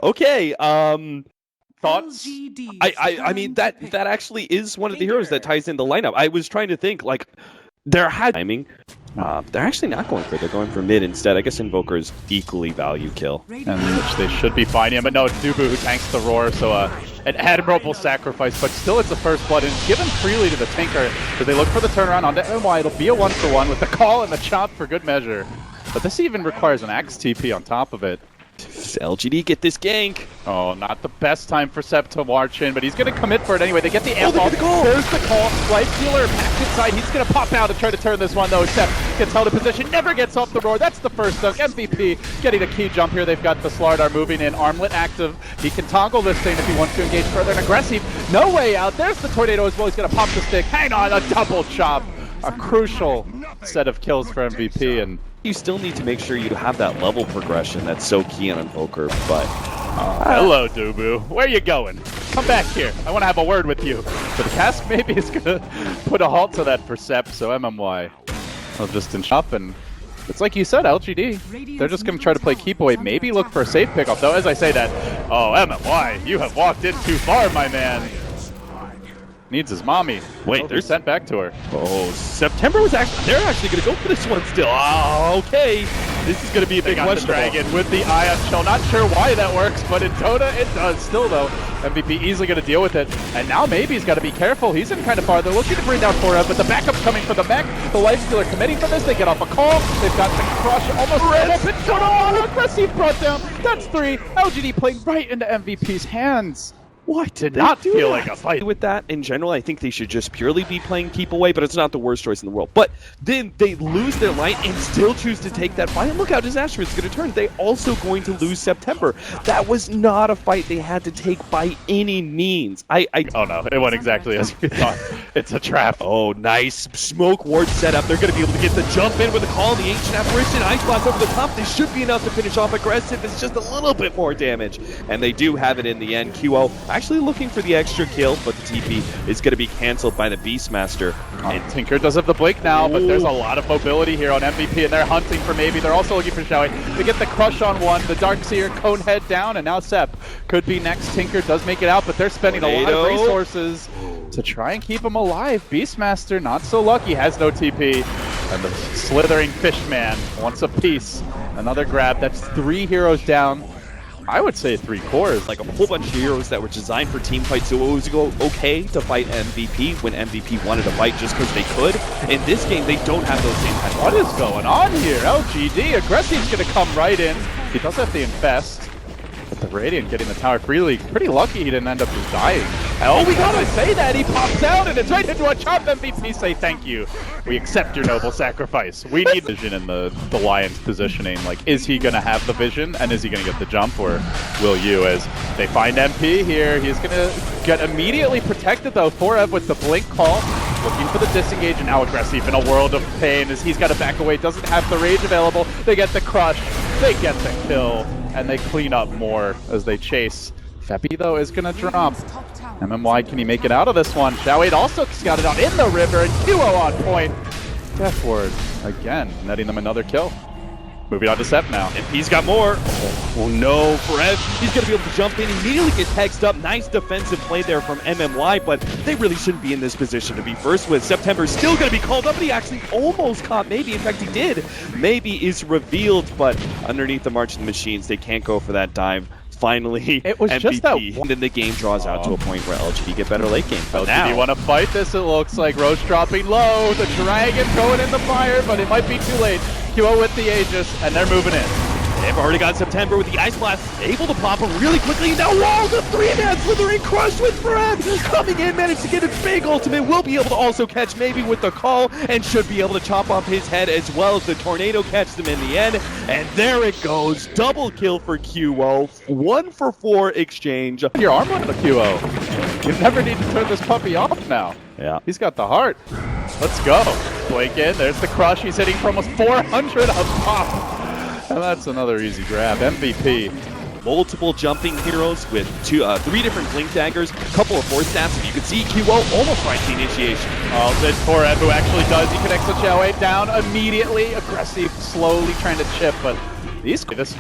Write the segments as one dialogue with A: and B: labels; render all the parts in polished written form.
A: Okay, thoughts?
B: LGD
A: I mean that actually is one of the heroes that ties in the lineup. I was trying to think like there had timing. They're actually not going for it. They're going for mid instead. I guess Invoker is equally value kill.
C: And which they should be finding, but no, it's Dubu who tanks the roar, so an admirable sacrifice, but still it's a first blood, and given freely to the Tinker, as they look for the turnaround onto MY. It'll be a 1-for-1 with the call and the chop for good measure. But this even requires an Axe TP on top of it.
A: LGD get this gank.
C: Oh, not the best time for Sep to march in, but he's going to commit for it anyway. They get the amp off.
A: Call.
C: There's the call. Life Stealer packed inside. He's going to pop out and try to turn this one, though. Sep gets held in position, never gets off the roar. That's the first dunk. MVP getting a key jump here. They've got the Slardar moving in. Armlet active. He can toggle this thing if he wants to engage further. And Agressif, no way out. There's the Tornado as well. He's going to pop the stick. Hang on, a double chop. A crucial set of kills for MVP. And
A: you still need to make sure you have that level progression that's so key on Invoker, but...
C: hello, Dubu. Where you going? Come back here. I want to have a word with you. But the cast maybe is going to put a halt to that for Sep, so MMY will just shop, and it's like you said, LGD. They're just going to try to play keep away, maybe look for a safe pickoff, though as I say that, oh, MMY, you have walked in too far, my man. Needs his mommy.
A: Wait,
C: they're sent back to her.
A: Oh, September was actually... They're actually going to go for this one still. Oh, okay. This is going to be a big question.
C: Dragon with the Eye on Shell. Not sure why that works, but in Dota it does. Still, though, MVP easily going to deal with it. And now maybe he's got to be careful. He's in kind of far. They're looking to bring down Forev, but the backup's coming for the mech. The Life Stealer committing for this. They get off a call. They've got the crush almost right up in front of Agressif brought down. That's 3. LGD playing right into MVP's hands.
A: Why did
C: not
A: they
C: feel like a fight
A: with that in general? I think they should just purely be playing keep away, but it's not the worst choice in the world. But then they lose their light and still choose to take that fight. And look how disastrous it's going to turn. They also going to lose September. That was not a fight they had to take by any means. Oh
C: no, it went exactly as we thought. It's a trap.
A: Oh, nice smoke ward setup. They're going to be able to get the jump in with the call, the Ancient Apparition, Ice Blast over the top. This should be enough to finish off Agressif. It's just a little bit more damage. And they do have it in the end. QO actually looking for the extra kill, but the TP is going to be canceled by the Beastmaster.
C: And Tinker does have the blink now, but there's a lot of mobility here on MVP, and they're hunting for maybe. They're also looking for Showy. They get the crush on one, the Darkseer, Conehead down, and now Sep could be next. Tinker does make it out, but they're spending a lot of resources to try and keep him alive. Beastmaster, not so lucky, has no TP. And the slithering Fishman wants a piece. Another grab. That's 3 heroes down. I would say 3 cores.
A: Like a whole bunch of heroes that were designed for team fights, so it was okay to fight MVP when MVP wanted to fight just because they could. In this game, they don't have those same kinds of...
C: What is going on here? LGD, Aggressiv's going to come right in. He does have the infest. But the Radiant getting the tower freely. Pretty lucky he didn't end up just dying. Oh, we gotta say that! He pops out and it's right into a chop. MVP say thank you. We accept your noble sacrifice. We need vision in the Lion's positioning. Like, is he gonna have the vision and is he gonna get the jump, or will you? As they find MP here, he's gonna get immediately protected though. Forev with the blink call. Looking for the disengage, and now Agressif in a world of pain as he's got to back away, doesn't have the rage available. They get the crush, they get the kill, and they clean up more as they chase. Feppy, though, is going to drop. MMY, can he make it out of this one? Showade also got it out in the river, and QO on point. Death Ward, again, netting them another kill. Moving on to Sep now.
A: And he's got more. Oh no, Forev. He's going to be able to jump in, immediately get hexed up. Nice defensive play there from MMY, but they really shouldn't be in this position to be first with. September still going to be called up, but he actually almost caught maybe. In fact, he did. Maybe is revealed, but underneath the March of the Machines, they can't go for that dive. Finally,
C: it was
A: MVP.
C: Just that
A: and then the game draws out to a point where LGD get better late game. But
C: LGD want to fight this, it looks like. Roche dropping low, the Dragon going in the fire, but it might be too late. QO with the Aegis, and they're moving in.
A: They've already got September with the Ice Blast, able to pop him really quickly. Now wall, the 3-man slithering crush with Forev coming in, managed to get a big ultimate. Will be able to also catch maybe with the call, and should be able to chop off his head as well as the Tornado catches him in the end. And there it goes, double kill for QO, 1-for-4 exchange.
C: Your arm on the QO. You never need to turn this puppy off now.
A: Yeah.
C: He's got the heart. Let's go. Blink in, there's the crush. He's hitting for almost 400 a pop. And that's another easy grab. MVP.
A: Multiple jumping heroes with 3 different blink daggers, a couple of force stats. If you can see, QO almost right the initiation.
C: Oh, then Forev, who actually does. He connects the Showade down immediately. Aggressive, slowly trying to chip, but This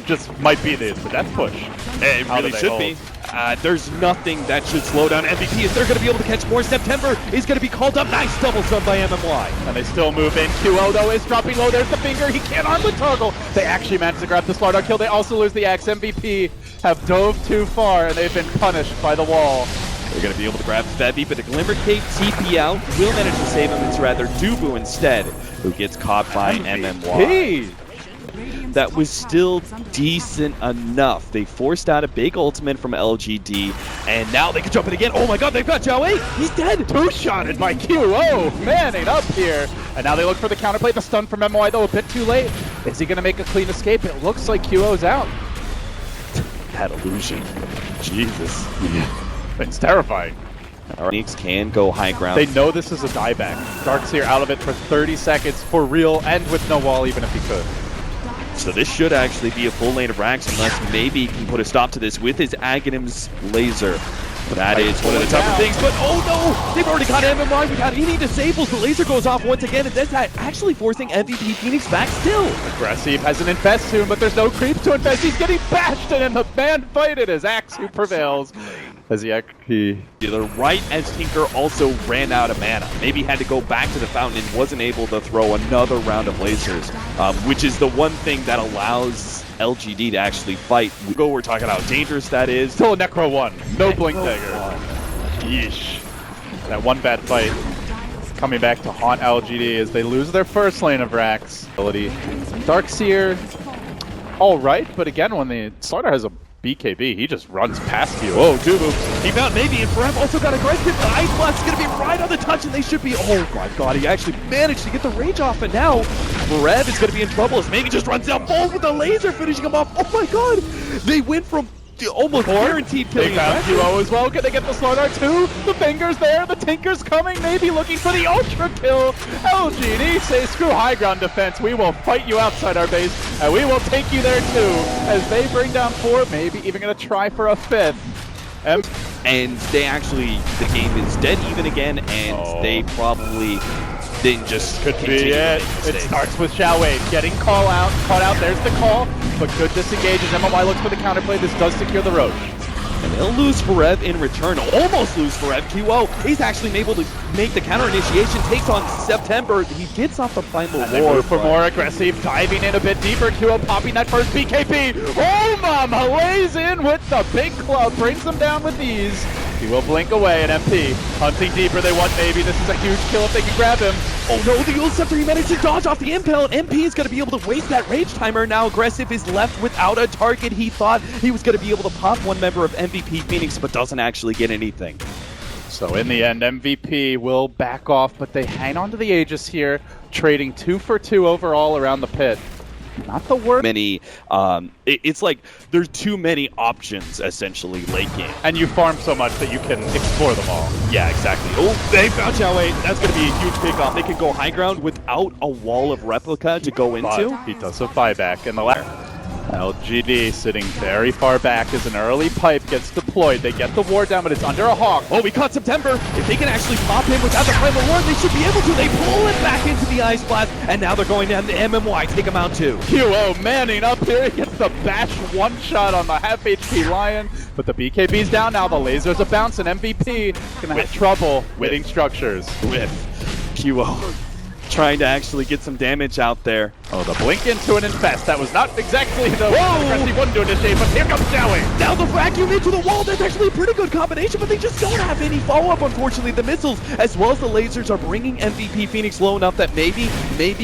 C: just might be the death push.
A: It really should be. There's nothing that should slow down MVP. If they're going to be able to catch more, September is going to be called up. Nice double sub by MMY.
C: And they still move in. QO though is dropping low. There's the finger. He can't arm the toggle. They actually managed to grab the Slardar kill. They also lose the axe. MVP have dove too far and they've been punished by the wall.
A: They're going to be able to grab Febby, but the Glimmer Cape TP out will manage to save him. It's rather Dubu instead, who gets caught by MMY. That was still decent enough. They forced out a big ultimate from LGD, and now they can jump it again. Oh my god, they've got Zhao 8! He's dead!
C: Two-shotted by QO! Manning up here! And now they look for the counterplay. The stun from MMY though, a bit too late. Is he going to make a clean escape? It looks like QO's out.
A: That illusion. Jesus.
C: Yeah. It's terrifying.
A: Phoenix can go high ground.
C: They know this is a dieback. Darkseer out of it for 30 seconds for real and with no wall even if he could.
A: So this should actually be a full lane of Rax unless maybe he can put a stop to this with his Aghanim's laser. But that is one of the tougher things. But oh no! They've already got MMY. We got any disables. The laser goes off once again, and that's actually forcing MVP Phoenix back still.
C: Agressif has an infest soon, but there's no creeps to infest. He's getting bashed, and in the man fight, it is Axe who prevails. As the
A: right as Tinker also ran out of mana. Maybe had to go back to the fountain and wasn't able to throw another round of lasers, which is the one thing that allows LGD to actually fight. We're talking about how dangerous that is.
C: Still a Necro 1. No Blink Dagger. Yeesh. That one bad fight coming back to haunt LGD as they lose their first lane of Rax. Darkseer, alright, but again, when the Slardar has a BKB, he just runs past you.
A: Whoa, Dubu. He found maybe, and Forev also got Agressif. The Ice Blast is going to be right on the touch, and they should be. Oh my god, he actually managed to get the rage off, and now Forev is going to be in trouble as maybe just runs down both with the laser, finishing him off. Oh my god, they went from almost guaranteed killing.
C: They found QO as well. Can they get the Slardar too? The finger's there. The Tinker's coming. Maybe looking for the ultra kill. LGD say screw high ground defense. We will fight you outside our base, and we will take you there too. As they bring down 4, maybe even gonna try for a 5th.
A: And they actually, the game is dead even again, and they probably didn't just
C: could be it. It starts with Xiaowei getting caught out. There's the call, but good disengage as MMY looks for the counterplay. This does secure the Roach.
A: And they'll lose Forev in return. Almost lose Forev. QO, he's actually able to make the counter initiation. Takes on September. He gets off the primal war.
C: For more Agressif, diving in a bit deeper. QO popping that first BKB. Oh, mama, lays in with the big club. Brings them down with ease. He will blink away, and MP hunting deeper. They want maybe. This is a huge kill if they can grab him.
A: Oh no, the Ult Scepter, he managed to dodge off the impel, and MP is going to be able to waste that rage timer. Now Agressif is left without a target. He thought he was going to be able to pop one member of MVP Phoenix, but doesn't actually get anything.
C: So in the end, MVP will back off, but they hang on to the Aegis here, trading 2 for 2 overall around the pit. Not the worst.
A: It's like there's too many options essentially late game,
C: and you farm so much that you can explore them all.
A: Yeah, exactly. Oh, they found Xiaowei. That's going to be a huge pickoff. They can go high ground without a wall of replica to go into.
C: But he does a buyback in the last. LGD sitting very far back as an early pipe gets deployed. They get the ward down, but it's under a hawk.
A: Oh, we caught September. If they can actually pop him without the primal ward, they should be able to. They pull it back into the Ice Blast, and now they're going down to MMY. Take him out too.
C: QO manning up here. He gets the bash one shot on the half HP Lion, but the BKB's down now. The lasers are bouncing. MVP gonna have trouble winning structures.
A: With QO trying to actually get some damage out there.
C: Oh, the blink into an infest. That was not exactly the Agressif wouldn't do initiate, but here comes Xiaowei.
A: Now the vacuum into the wall. That's actually a pretty good combination, but they just don't have any follow-up, unfortunately. The missiles, as well as the lasers, are bringing MVP Phoenix low enough that maybe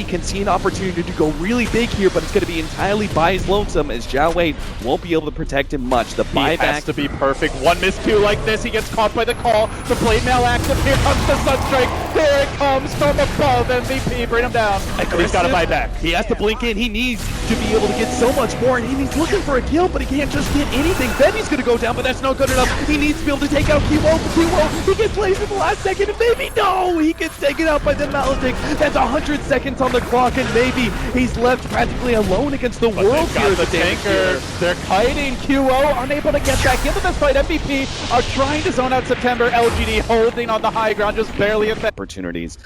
A: can see an opportunity to go really big here, but it's going to be entirely by his lonesome, as Xiaowei won't be able to protect him much. The buyback
C: has to be perfect. One miscue like this, he gets caught by the call. The blade mail active. Here comes the Sunstrike. There it comes from above. MVP, bring him down. And he's got a buyback.
A: He has to blink in. He needs to be able to get so much more, and he's looking for a kill, but he can't just get anything. Then he's going to go down, but that's not good enough. He needs to be able to take out QO. He gets placed in the last second, and maybe no! He ggets taken out by the Maledict. That's 100 seconds on the clock, and maybe he's left practically alone against the world here.
C: The Tinker. They're kiting QO, unable to get back into this fight. MVP are trying to zone out September. LGD holding on the high ground, just barely at that.
A: Opportunities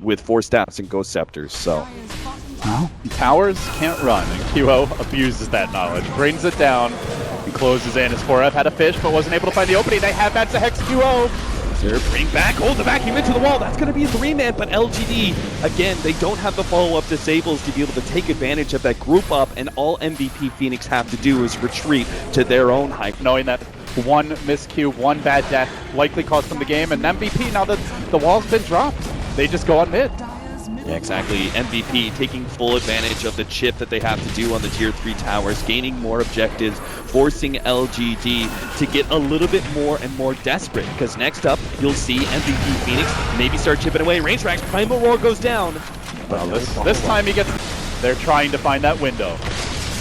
A: with 4 staffs and Ghost Scepters, so.
C: Well, towers can't run, and QO abuses that knowledge, brings it down, and closes in. As 4F had a fish, but wasn't able to find the opening. They have that to Hex QO.
A: Bring back, hold the vacuum into the wall. That's going to be a 3-man, but LGD, again, they don't have the follow-up disables to be able to take advantage of that group up, and all MVP Phoenix have to do is retreat to their own hype.
C: Knowing that one miscue, one bad death likely cost them the game, and MVP, now that the wall's been dropped, they just go on mid.
A: Yeah, exactly. MVP taking full advantage of the chip that they have to do on the tier 3 towers, gaining more objectives, forcing LGD to get a little bit more and more desperate. Because next up, you'll see MVP Phoenix maybe start chipping away. Range racks, Primal Roar goes down.
C: Well, this time he gets... They're trying to find that window.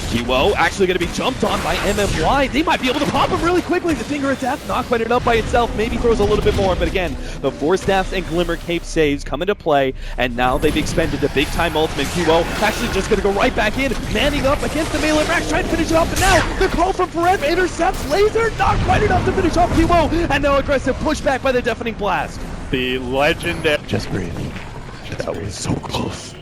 A: QO actually going to be jumped on by MMY. They might be able to pop him really quickly. The Finger of Death not quite enough by itself. Maybe throws a little bit more. But again, the Force Staffs and Glimmer Cape saves come into play. And now they've expended the big time ultimate. QO actually just going to go right back in. Manning up against the melee racks. Trying to finish it off. But now the call from Forev intercepts Laser. Not quite enough to finish off QO. And now Aggressive pushback by the Deafening Blast.
C: The legendary...
A: Just breathe. That was so close.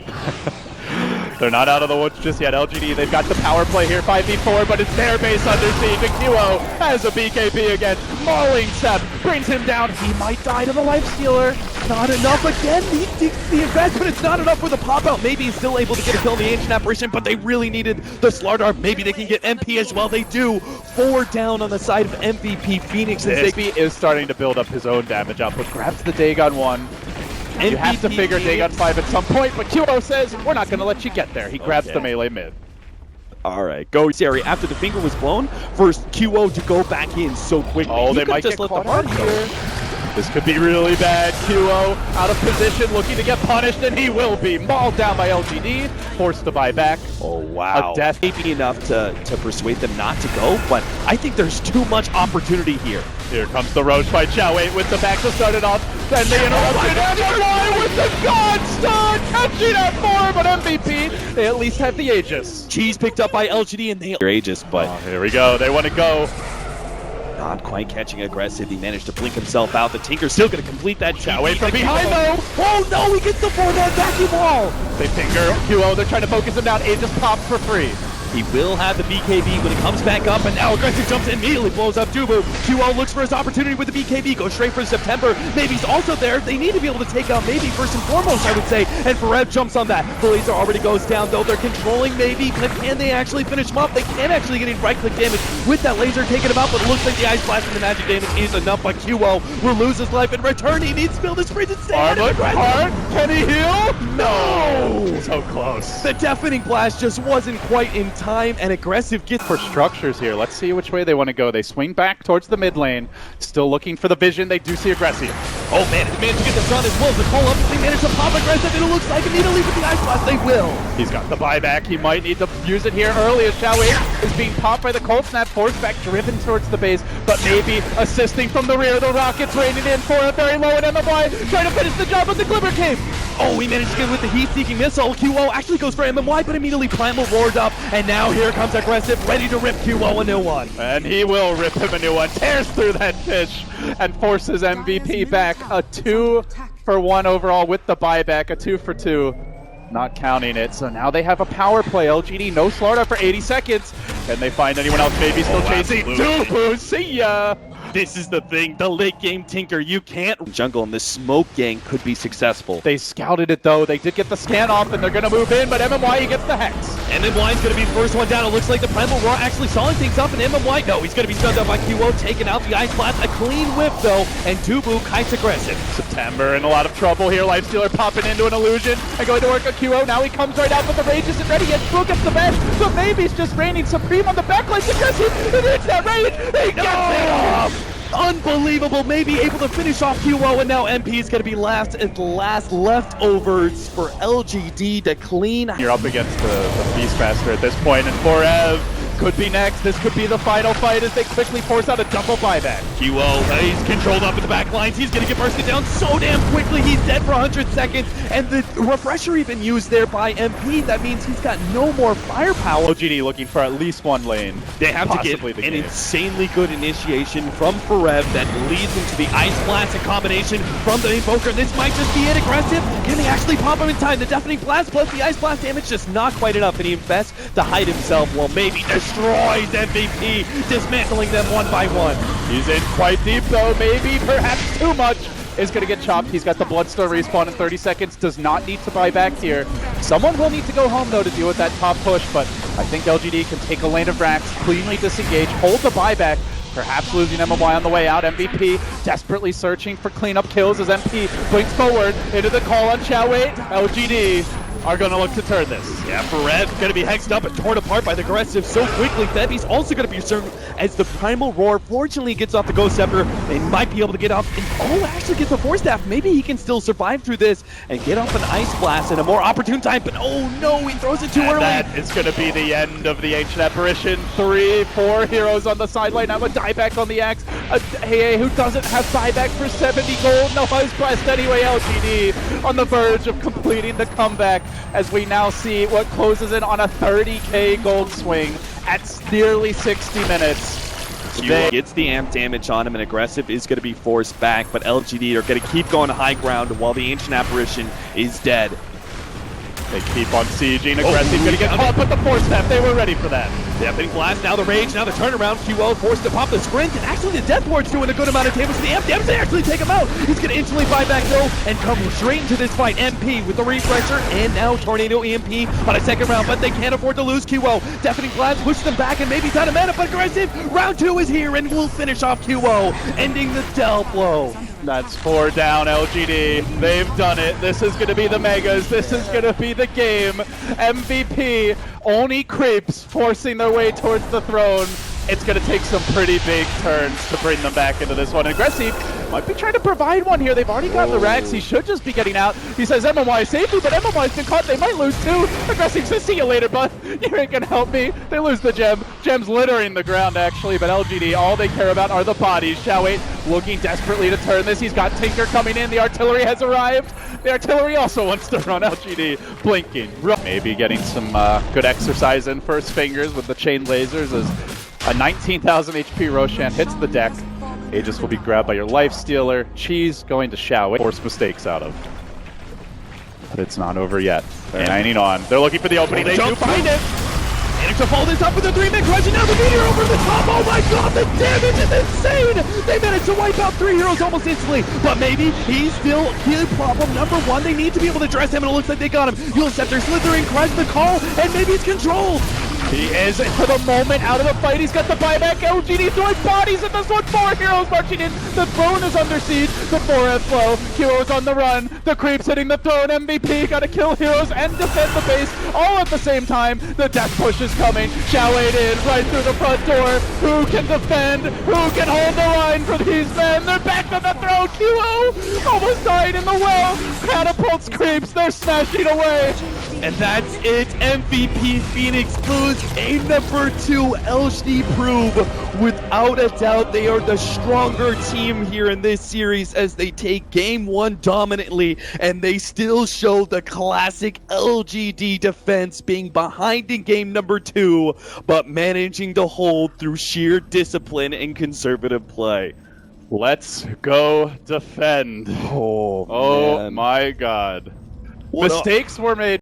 C: They're not out of the woods just yet. LGD, they've got the power play here, 5v4, but it's their base under siege. And QO has a BKB again. Mauling Sep brings him down. He might die to the Lifestealer.
A: Not enough again. The event, but it's not enough for the pop-out. Maybe he's still able to get a kill on the Ancient Apparition, but they really needed the Slardar. Maybe they can get MP as well. They do. 4 down on the side of MVP Phoenix.
C: MVP is starting to build up his own damage output. Grabs the Dagon 1. You have to figure Dagon 5 at some point, but QO says, we're not going to let you get there. He grabs the melee mid.
A: All right, go Sari. After the finger was blown, first QO to go back in so quickly.
C: Oh, they might just let the heart here. This could be really bad. QO out of position, looking to get punished, and he will be mauled down by LGD, forced to buy back.
A: Oh, wow.
C: A death
A: may be enough to persuade them not to go, but I think there's too much opportunity here.
C: Here comes the Roach by Chow8 with the back to start it off. Then the interruption, and MMY with the God Stun, catching at 4, but MVP, they at least have the Aegis.
A: Cheese picked up by LGD, and they Aegis, but
C: here we go. They want to go.
A: Not quite catching Aggressive. He managed to blink himself out. The Tinker's still going to complete that.
C: Chow8 from behind though.
A: Oh no, he gets the 4-man vacuum wall.
C: They finger QO. They're trying to focus him down. Aegis pops for free.
A: He will have the BKB when he comes back up, and now Aggressive jumps in, immediately blows up Dubu. QO looks for his opportunity with the BKB, goes straight for September. Maybe's also there. They need to be able to take out Maybe first and foremost, I would say, and Forev jumps on that. The laser already goes down, though. They're controlling Maybe, but can they actually finish him up? They can actually getting right-click damage with that laser taking him out, but it looks like the Ice Blast and the magic damage is enough, but QO will lose his life in return. He needs to build his freeze and stay ahead of Aggressive.
C: Can he heal?
A: No!
C: So close.
A: The Deafening Blast just wasn't quite in time, and Aggressive gets
C: for structures here. Let's see which way they want to go. They swing back towards the mid lane, still looking for the vision. They do see Aggressive.
A: Oh man, they managed to get the sun as well as the call up. They managed to pop Aggressive, and it looks like immediately with the Ice Blast, they will.
C: He's got the buyback. He might need to use it here early as Chow8 is being popped by the Cold Snap, forced back, driven towards the base, but maybe assisting from the rear. The Rockets raining in for a very low and MMY trying to finish the job with the Glimmer Cape.
A: Oh, he managed to get with the heat-seeking missile. QO actually goes for MMY, but immediately Primal roared up, and now here comes Aggressive, ready to rip QO a new one.
C: And he will rip him a new one. Tears through that fish and forces MVP back. A 2-for-1 overall with the buyback. A 2-for-2. Not counting it. So now they have a power play. LGD, no Slardar for 80 seconds. Can they find anyone else? Maybe still chasing. Dubu, see ya!
A: This is the thing, the late game Tinker, you can't jungle, and this smoke gang could be successful.
C: They scouted it though, they did get the scan off, and they're gonna move in, but MMY gets the Hex.
A: MMY is gonna be the first one down. It looks like the Primal Roar actually sawing things up, and MMY, no, he's gonna be stunned up by QO, taking out the Ice Blast, a clean whip though, and Dubu kites Aggressive.
C: September in a lot of trouble here, Lifestealer popping into an illusion, and going to work on QO, now he comes right out, but the rage isn't ready yet, Boo gets the bench, but maybe he's just reigning supreme on the backline, Aggressive, it hits that rage, he gets it off! Unbelievable, maybe able to finish off QO, and now MP is going to be last leftovers for LGD to clean. You're up against the Beastmaster at this point, and Forev could be next. This could be the final fight as they quickly force out a double buyback.
A: QO, he's controlled up in the back lines. He's going to get bursted down so damn quickly. He's dead for 100 seconds. And the refresher even used there by MP. That means he's got no more firepower.
C: LGD looking for at least one lane.
A: They have to get an insanely good initiation from Forev that leads into the Ice Blast and combination from the Invoker. This might just be it. Aggressive. Can they actually pop him in time? The Deafening Blast plus the Ice Blast damage just not quite enough. And he invests to hide himself while maybe destroys MVP, dismantling them one by one.
C: He's in quite deep though. Maybe, perhaps too much. Is going to get chopped. He's got the Bloodstone respawn in 30 seconds. Does not need to buy back here. Someone will need to go home, though, to deal with that top push, but I think LGD can take a lane of Rax, cleanly disengage, hold the buyback, perhaps losing MMY on the way out. MVP desperately searching for cleanup kills as MP blinks forward into the call on Chowwait. LGD are going to look to turn this.
A: Yeah, Forev going to be hexed up and torn apart by the Aggressive so quickly. Febi's also going to be served as the Primal Roar fortunately gets off the Ghost Scepter and might be able to get off. And actually gets the Force Staff. Maybe he can still survive through this and get off an Ice Blast in a more opportune time. But oh no, he throws it too early.
C: That is going to be the end of the Ancient Apparition. 3-4 heroes on the sideline. Now a dieback on the axe. Hey, who doesn't have buyback for 70 gold? No Ice Blast anyway. LGD on the verge of completing the comeback, as we now see what closes in on a 30k gold swing at nearly 60 minutes.
A: Gets the amp damage on him, and Aggressive is going to be forced back, but LGD are going to keep going high ground while the Ancient Apparition is dead.
C: They keep on sieging. Aggressive going to get caught, but the Force Staff, they were ready for that.
A: Deafening Blast, now the Rage, now the turnaround. QO forced to pop the Sprint, and actually the Death Ward's doing a good amount of damage to the amp. Damage, they actually take him out. He's going to instantly buy back though, and come straight into this fight. MP with the refresher, and now Tornado EMP on a second round, but they can't afford to lose QO. Deafening Blast pushes them back, and maybe he's out of mana, but Aggressive, round 2 is here, and we'll finish off QO, ending the Del blow.
C: That's 4 down, LGD. They've done it. This is going to be the Megas. This is going to be the game. MVP only creeps forcing their way towards the throne. It's going to take some pretty big turns to bring them back into this one. Aggressive might be trying to provide one here. They've already got the Rax. He should just be getting out. He says MMY safely, but MMY's been caught. They might lose too. Aggressive says, see you later, bud. You ain't going to help me. They lose the gem. Gem's littering the ground, actually, but LGD, all they care about are the bodies. Chowwait looking desperately to turn this. He's got Tinker coming in. The artillery has arrived. The artillery also wants to run. LGD blinking. Maybe getting some good exercise in first fingers with the chain lasers as a 19,000 HP Roshan hits the deck. Aegis will be grabbed by your Lifestealer. Cheese going to Chowwait. Force mistakes out of. But it's not over yet. They're 90 on. They're looking for the opening. They do find it.
A: And to follow this up with a 3-man crush, and now the meteor over the top. Oh my god, the damage is insane! They managed to wipe out 3 heroes almost instantly, but maybe he's still key problem number 1. They need to be able to address him, and it looks like they got him. Yule Scepter slithering, crush the call, and maybe it's controlled.
C: He is, for the moment, out of the fight. He's got the buyback. LGD throwing bodies at this one. 4 heroes marching in. The throne is under siege. The 4F flow. Heroes on the run. The creeps hitting the throne. MVP got to kill heroes and defend the base all at the same time. The death push is coming. Chowwait in right through the front door. Who can defend? Who can hold the line for these men? They're back to the throne. QO almost died in the well. Catapults creeps. They're smashing away.
A: And that's it. MVP Phoenix lose game number 2. LGD prove without a doubt they are the stronger team here in this series as they take game 1 dominantly, and they still show the classic LGD defense, being behind in game number 2 but managing to hold through sheer discipline and conservative play.
C: Let's go defend.
A: Oh
C: my god.
A: What
C: Mistakes were made.